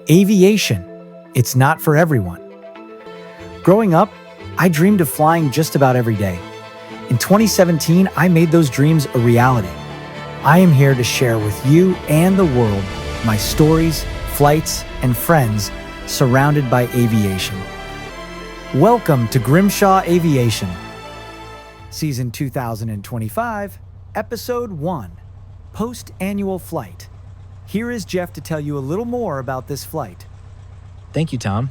Aviation. It's not for everyone. Growing up, I dreamed of flying just about every day. In 2017, I made those dreams a reality. I am here to share with you and the world my stories, flights, and friends surrounded by aviation. Welcome to Grimshaw Aviation, Season 2025, Episode 1, Post-Annual Flight. Here is Jeff to tell you a little more about this flight. Thank you, Tom.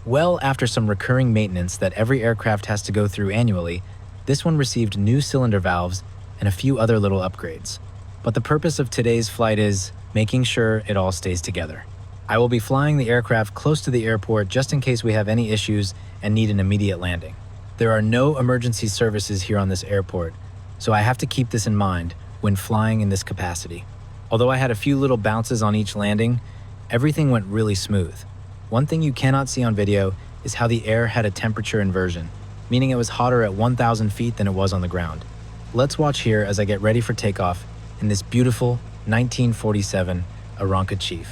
Well, after some recurring maintenance that every aircraft has to go through annually, this one received new cylinder valves and a few other little upgrades. But the purpose of today's flight is making sure it all stays together. I will be flying the aircraft close to the airport just in case we have any issues and need an immediate landing. There are no emergency services here on this airport, so I have to keep this in mind when flying in this capacity. Although I had a few little bounces on each landing, everything went really smooth. One thing you cannot see on video is how the air had a temperature inversion, meaning it was hotter at 1,000 feet than it was on the ground. Let's watch here as I get ready for takeoff in this beautiful 1947 Aeronca Chief.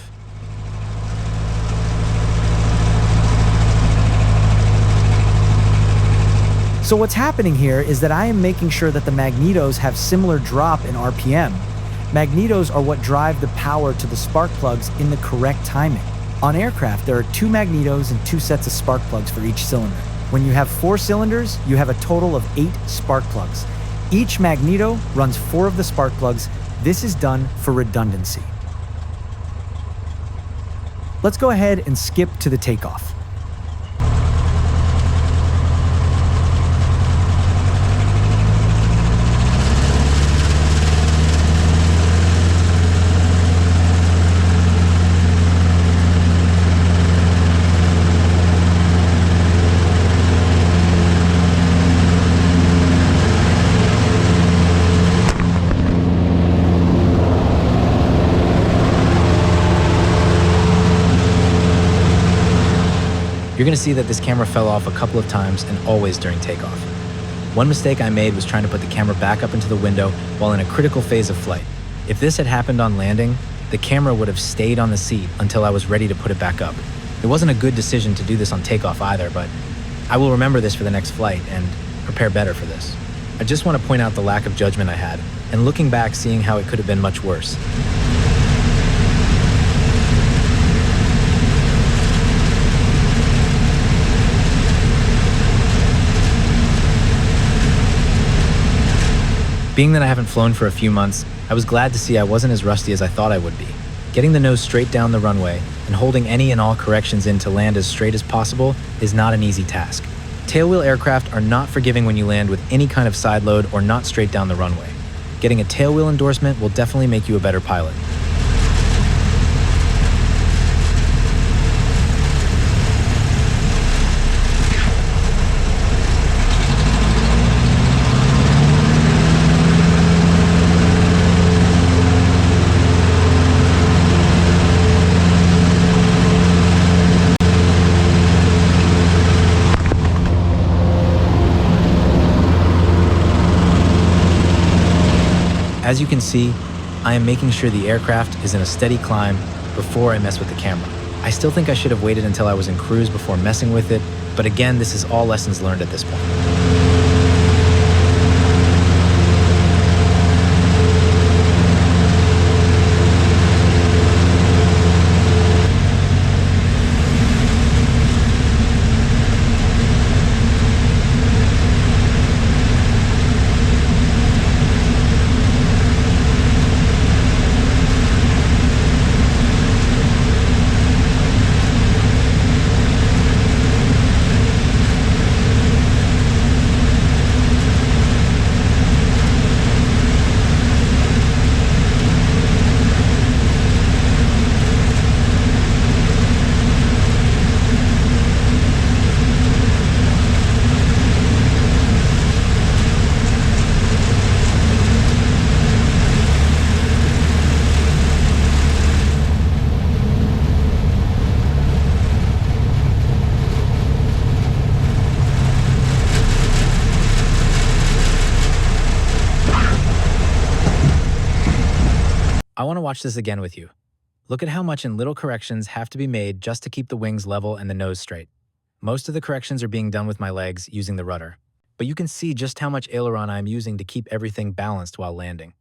So what's happening here is that I am making sure that the magnetos have similar drop in RPM. Magnetos are what drive the power to the spark plugs in the correct timing. On aircraft, there are 2 magnetos and 2 sets of spark plugs for each cylinder. When you have 4 cylinders, you have a total of 8 spark plugs. Each magneto runs 4 of the spark plugs. This is done for redundancy. Let's go ahead and skip to the takeoff. You're going to see that this camera fell off a couple of times and always during takeoff. One mistake I made was trying to put the camera back up into the window while in a critical phase of flight. If this had happened on landing, the camera would have stayed on the seat until I was ready to put it back up. It wasn't a good decision to do this on takeoff either, but I will remember this for the next flight and prepare better for this. I just want to point out the lack of judgment I had, and looking back, seeing how it could have been much worse. Being that I haven't flown for a few months, I was glad to see I wasn't as rusty as I thought I would be. Getting the nose straight down the runway and holding any and all corrections in to land as straight as possible is not an easy task. Tailwheel aircraft are not forgiving when you land with any kind of side load or not straight down the runway. Getting a tailwheel endorsement will definitely make you a better pilot. As you can see, I am making sure the aircraft is in a steady climb before I mess with the camera. I still think I should have waited until I was in cruise before messing with it, but again, this is all lessons learned at this point. I want to watch this again with you. Look at how much in little corrections have to be made just to keep the wings level and the nose straight. Most of the corrections are being done with my legs using the rudder, but you can see just how much aileron I'm using to keep everything balanced while landing.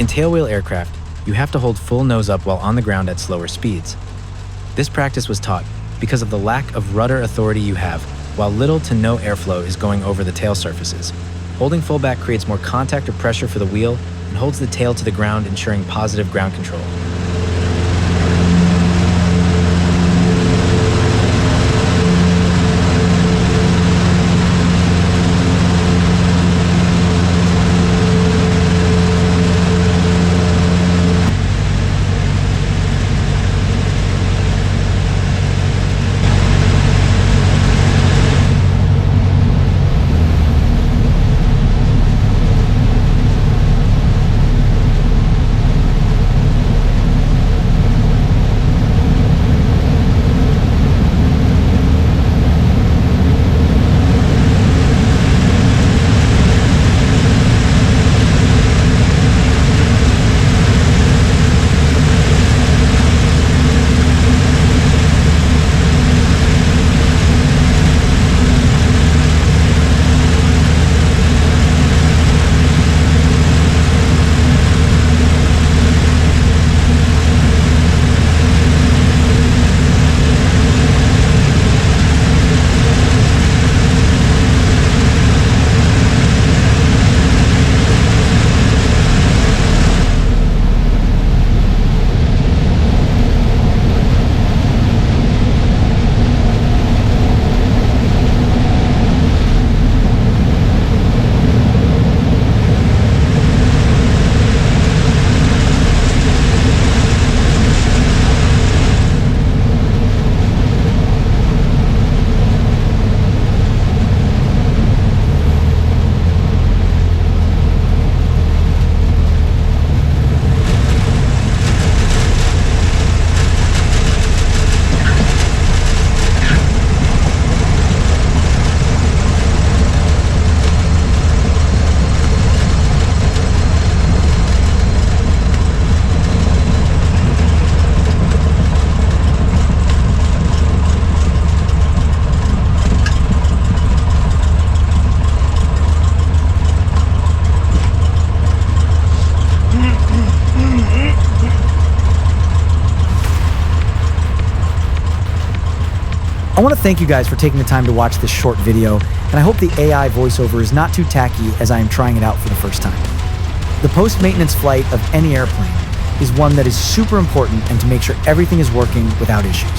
In tailwheel aircraft, you have to hold full nose up while on the ground at slower speeds. This practice was taught because of the lack of rudder authority you have, while little to no airflow is going over the tail surfaces. Holding full back creates more contact or pressure for the wheel and holds the tail to the ground, ensuring positive ground control. I want to thank you guys for taking the time to watch this short video, and I hope the AI voiceover is not too tacky as I am trying it out for the first time. The post-maintenance flight of any airplane is one that is super important and to make sure everything is working without issues.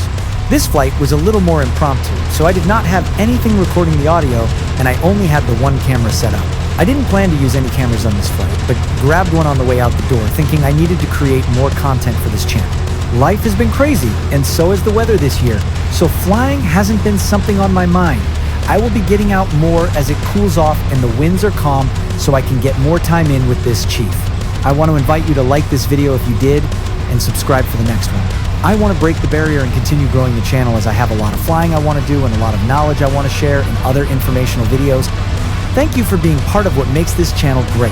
This flight was a little more impromptu, so I did not have anything recording the audio and I only had the one camera set up. I didn't plan to use any cameras on this flight, but grabbed one on the way out the door thinking I needed to create more content for this channel. Life has been crazy, and so has the weather this year, so flying hasn't been something on my mind. I will be getting out more as it cools off and the winds are calm so I can get more time in with this Chief. I want to invite you to like this video if you did, and subscribe for the next one. I want to break the barrier and continue growing the channel as I have a lot of flying I want to do and a lot of knowledge I want to share and other informational videos. Thank you for being part of what makes this channel great.